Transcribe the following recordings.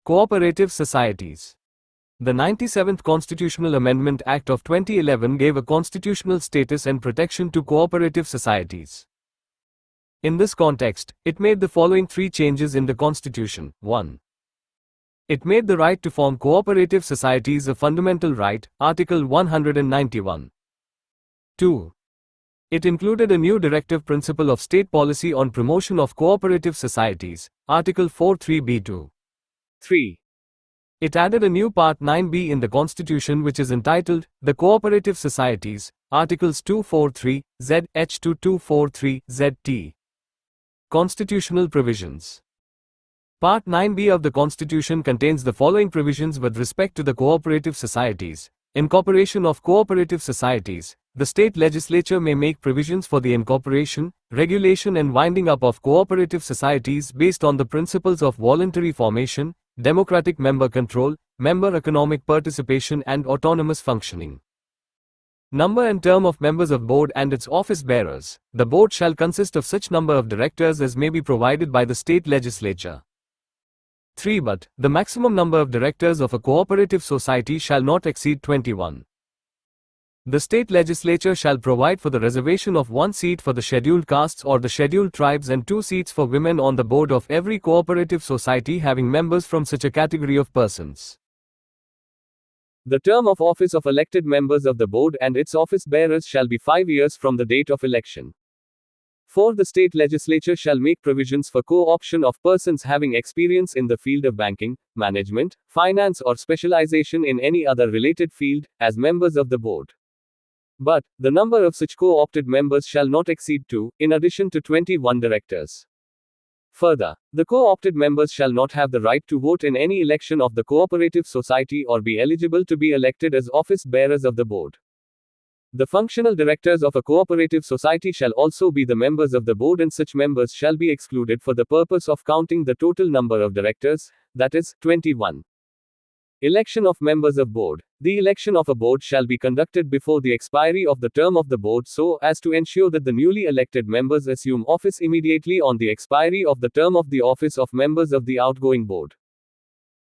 Cooperative Societies. The 97th Constitutional Amendment Act of 2011 gave a constitutional status and protection to cooperative societies. In this context, it made the following three changes in the Constitution. 1. It made the right to form cooperative societies a fundamental right, Article 191. 2. It included a new directive principle of state policy on promotion of cooperative societies, Article 43b2. 3. It added a new Part 9b in the Constitution which is entitled, The Cooperative Societies, Articles 243, ZH to 243, ZT. Constitutional Provisions. Part 9b of the Constitution contains the following provisions with respect to the cooperative societies. Incorporation of cooperative societies. The state legislature may make provisions for the incorporation, regulation and winding up of cooperative societies based on the principles of voluntary formation, democratic member control, member economic participation and autonomous functioning. Number and term of members of board and its office bearers. The board shall consist of such number of directors as may be provided by the state legislature. 3. But the maximum number of directors of a cooperative society shall not exceed 21. The state legislature shall provide for the reservation of 1 seat for the scheduled castes or the scheduled tribes and 2 seats for women on the board of every cooperative society having members from such a category of persons. The term of office of elected members of the board and its office bearers shall be 5 years from the date of election. 4. The state legislature shall make provisions for co-option of persons having experience in the field of banking, management, finance or specialization in any other related field, as members of the board. But, the number of such co-opted members shall not exceed 2, in addition to 21 directors. Further, the co-opted members shall not have the right to vote in any election of the cooperative society or be eligible to be elected as office bearers of the board. The functional directors of a cooperative society shall also be the members of the board and such members shall be excluded for the purpose of counting the total number of directors, that is, 21. Election of members of board. The election of a board shall be conducted before the expiry of the term of the board so as to ensure that the newly elected members assume office immediately on the expiry of the term of the office of members of the outgoing board.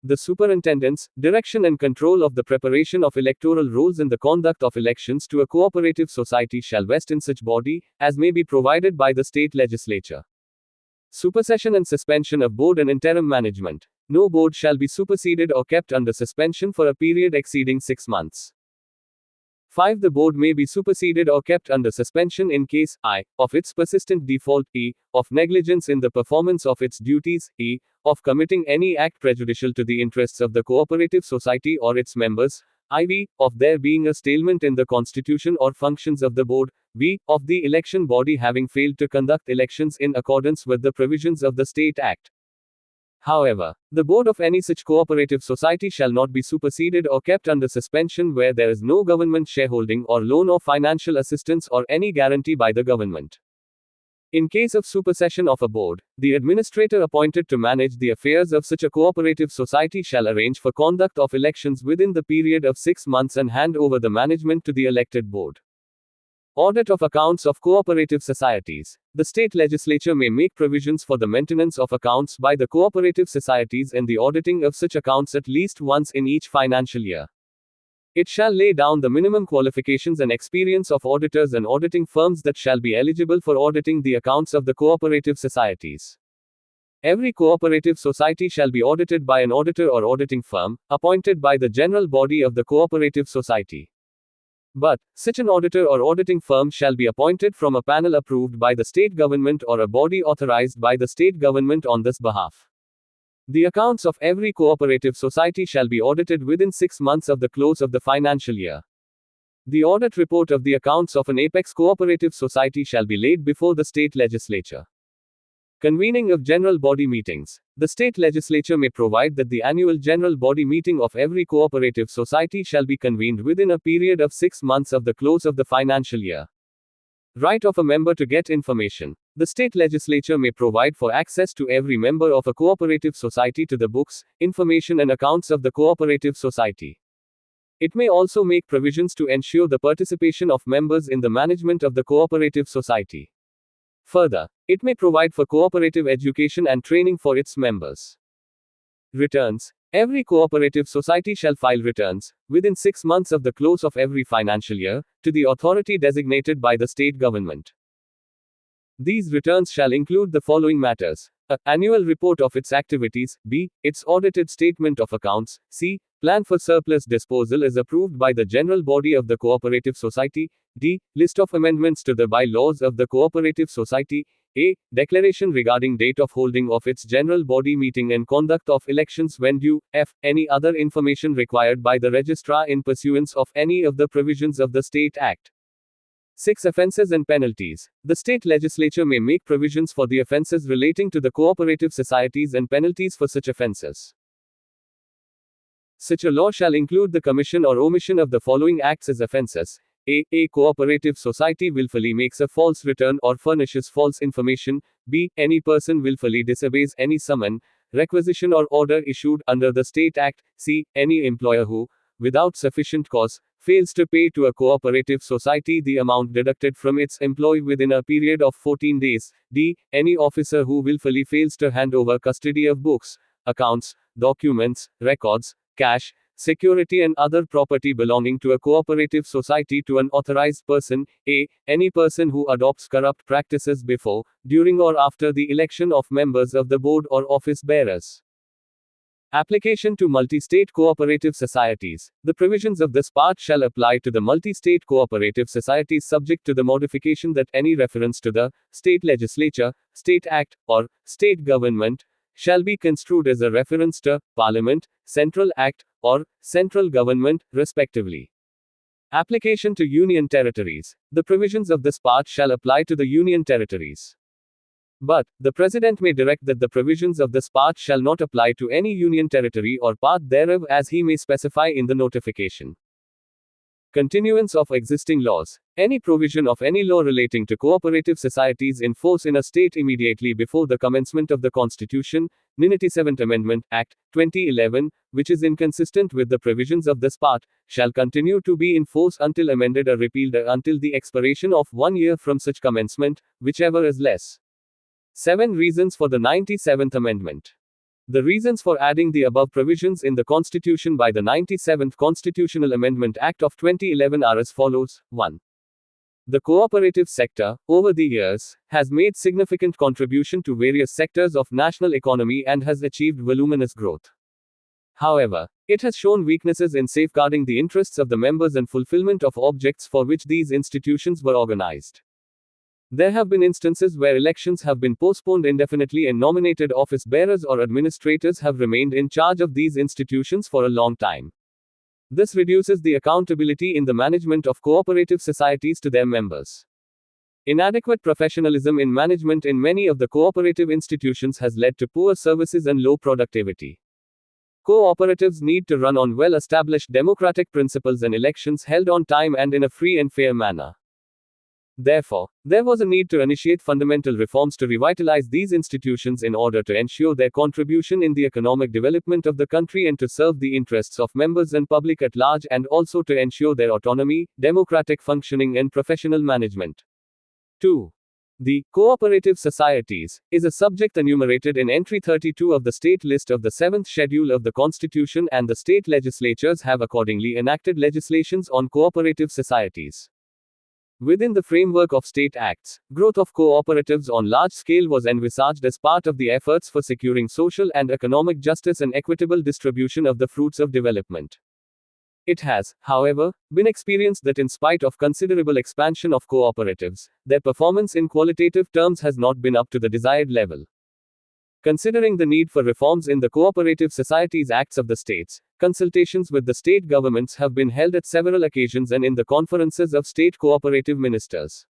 The superintendence, direction and control of the preparation of electoral rolls and the conduct of elections to a cooperative society shall vest in such body, as may be provided by the state legislature. Supersession and suspension of board and interim management. No board shall be superseded or kept under suspension for a period exceeding 6 months. 5. The board may be superseded or kept under suspension in case I. Of its persistent default, e. Of negligence in the performance of its duties, e. Of committing any act prejudicial to the interests of the cooperative society or its members, iv. Of there being a stalemate in the constitution or functions of the board, v. Of the election body having failed to conduct elections in accordance with the provisions of the State Act. However, the board of any such cooperative society shall not be superseded or kept under suspension where there is no government shareholding or loan or financial assistance or any guarantee by the government. In case of supersession of a board, the administrator appointed to manage the affairs of such a cooperative society shall arrange for conduct of elections within the period of 6 months and hand over the management to the elected board. Audit of accounts of cooperative societies. The state legislature may make provisions for the maintenance of accounts by the cooperative societies and the auditing of such accounts at least once in each financial year. It shall lay down the minimum qualifications and experience of auditors and auditing firms that shall be eligible for auditing the accounts of the cooperative societies. Every cooperative society shall be audited by an auditor or auditing firm, appointed by the general body of the cooperative society. But, such an auditor or auditing firm shall be appointed from a panel approved by the state government or a body authorized by the state government on this behalf. The accounts of every cooperative society shall be audited within 6 months of the close of the financial year. The audit report of the accounts of an apex cooperative society shall be laid before the state legislature. Convening of general body meetings. The state legislature may provide that the annual general body meeting of every cooperative society shall be convened within a period of 6 months of the close of the financial year. Right of a member to get information. The state legislature may provide for access to every member of a cooperative society to the books, information and accounts of the cooperative society. It may also make provisions to ensure the participation of members in the management of the cooperative society. Further, it may provide for cooperative education and training for its members. Returns. Every cooperative society shall file returns, within 6 months of the close of every financial year, to the authority designated by the state government. These returns shall include the following matters: a. Annual report of its activities. B. Its audited statement of accounts. C. Plan for surplus disposal is approved by the general body of the cooperative society. D. List of amendments to the bylaws of the cooperative society. A. Declaration regarding date of holding of its general body meeting and conduct of elections when due. F. Any other information required by the registrar in pursuance of any of the provisions of the State Act. 6. Offences and penalties. The state legislature may make provisions for the offences relating to the cooperative societies and penalties for such offences. Such a law shall include the commission or omission of the following acts as offences. A cooperative society willfully makes a false return or furnishes false information. B. Any person willfully disobeys any summon, requisition or order issued under the State Act. C. Any employer who, without sufficient cause, fails to pay to a cooperative society the amount deducted from its employee within a period of 14 days. D. Any officer who willfully fails to hand over custody of books, accounts, documents, records, cash, security and other property belonging to a cooperative society to an authorized person. A. Any person who adopts corrupt practices before, during or after the election of members of the board or office bearers. Application to multi-state cooperative societies. The provisions of this part shall apply to the multi-state cooperative societies subject to the modification that any reference to the state legislature, state act, or state government shall be construed as a reference to Parliament, Central Act, or central government, respectively. Application to Union territories. The provisions of this part shall apply to the Union territories. But, the President may direct that the provisions of this part shall not apply to any Union territory or part thereof as he may specify in the notification. Continuance of existing laws. Any provision of any law relating to cooperative societies in force in a state immediately before the commencement of the Constitution, 97th Amendment, Act, 2011, which is inconsistent with the provisions of this part, shall continue to be in force until amended or repealed or until the expiration of 1 year from such commencement, whichever is less. 7 reasons for the 97th Amendment. The reasons for adding the above provisions in the Constitution by the 97th Constitutional Amendment Act of 2011 are as follows. 1. The cooperative sector, over the years, has made significant contribution to various sectors of national economy and has achieved voluminous growth. However, it has shown weaknesses in safeguarding the interests of the members and fulfillment of objects for which these institutions were organized. There have been instances where elections have been postponed indefinitely and nominated office bearers or administrators have remained in charge of these institutions for a long time. This reduces the accountability in the management of cooperative societies to their members. Inadequate professionalism in management in many of the cooperative institutions has led to poor services and low productivity. Cooperatives need to run on well-established democratic principles and elections held on time and in a free and fair manner. Therefore, there was a need to initiate fundamental reforms to revitalize these institutions in order to ensure their contribution in the economic development of the country and to serve the interests of members and public at large and also to ensure their autonomy, democratic functioning and professional management. 2. The cooperative societies is a subject enumerated in entry 32 of the state list of the 7th schedule of the Constitution, and the state legislatures have accordingly enacted legislations on cooperative societies. Within the framework of state acts, growth of cooperatives on large scale was envisaged as part of the efforts for securing social and economic justice and equitable distribution of the fruits of development. It has, however, been experienced that in spite of considerable expansion of cooperatives, their performance in qualitative terms has not been up to the desired level. Considering the need for reforms in the Cooperative Societies Acts of the states, consultations with the state governments have been held at several occasions and in the conferences of state cooperative ministers.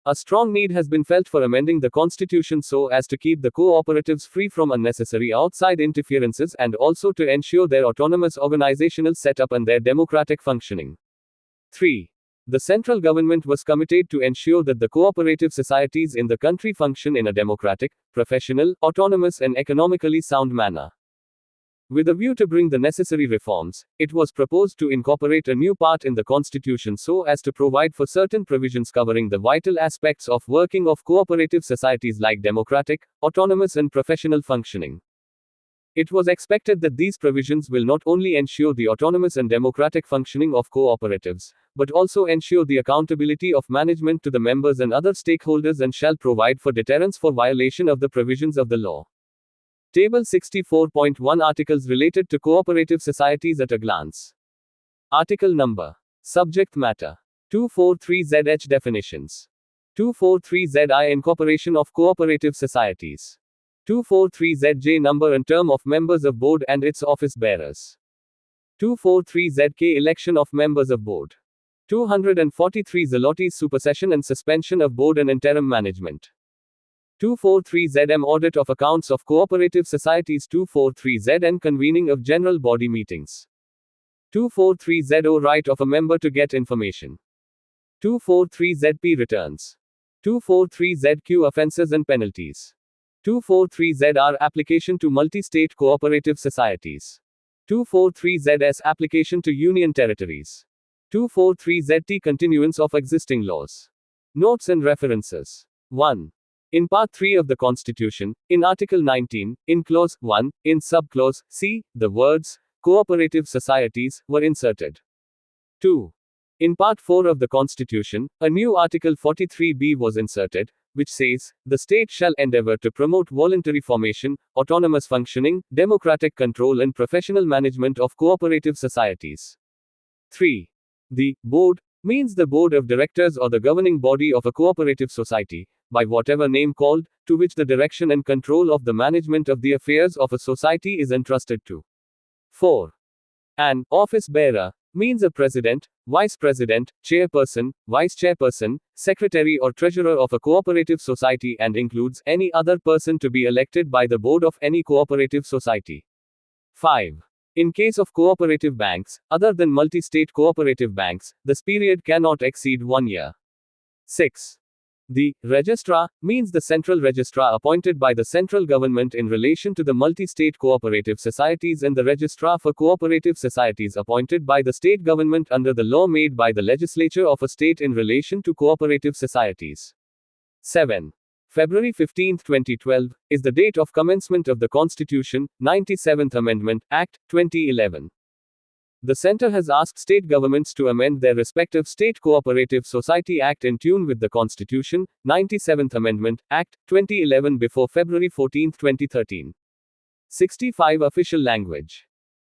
A strong need has been felt for amending the constitution so as to keep the cooperatives free from unnecessary outside interferences and also to ensure their autonomous organizational setup and their democratic functioning. 3. The central government was committed to ensure that the cooperative societies in the country function in a democratic, professional, autonomous and economically sound manner. With a view to bring the necessary reforms, it was proposed to incorporate a new part in the Constitution so as to provide for certain provisions covering the vital aspects of working of cooperative societies like democratic, autonomous and professional functioning. It was expected that these provisions will not only ensure the autonomous and democratic functioning of cooperatives, but also ensure the accountability of management to the members and other stakeholders and shall provide for deterrence for violation of the provisions of the law. Table 64.1 Articles related to cooperative societies at a glance. Article number. Subject matter. 243ZH Definitions. 243ZI Incorporation of cooperative societies. 243ZJ Number and term of members of board and its office bearers. 243ZK Election of members of board. 243 Zlotys Supersession and suspension of board and interim management. 243ZM Audit of accounts of cooperative societies. 243ZN Convening of general body meetings. 243ZO Right of a member to get information. 243ZP Returns. 243ZQ Offenses and penalties. 243ZR Application to multi-state cooperative societies. 243ZS Application to union territories. 243ZT Continuance of existing laws. Notes and references. 1. In Part 3 of the Constitution, in Article 19, in Clause 1, in Subclause C, the words cooperative societies were inserted. 2. In Part 4 of the Constitution, a new Article 43b was inserted, which says, the state shall endeavor to promote voluntary formation, autonomous functioning, democratic control and professional management of cooperative societies. 3. The board means the board of directors or the governing body of a cooperative society, by whatever name called, to which the direction and control of the management of the affairs of a society is entrusted to. 4. An office bearer means a president, vice president, chairperson, vice chairperson, secretary or treasurer of a cooperative society and includes any other person to be elected by the board of any cooperative society. 5. In case of cooperative banks, other than multi-state cooperative banks, this period cannot exceed 1 year. 6. The registrar means the central registrar appointed by the central government in relation to the multi-state cooperative societies and the registrar for cooperative societies appointed by the state government under the law made by the legislature of a state in relation to cooperative societies. 7. February 15, 2012, is the date of commencement of the Constitution, 97th Amendment, Act, 2011. The Centre has asked state governments to amend their respective State Cooperative Society Act in tune with the Constitution, 97th Amendment, Act, 2011 before February 14, 2013. 65 Official language.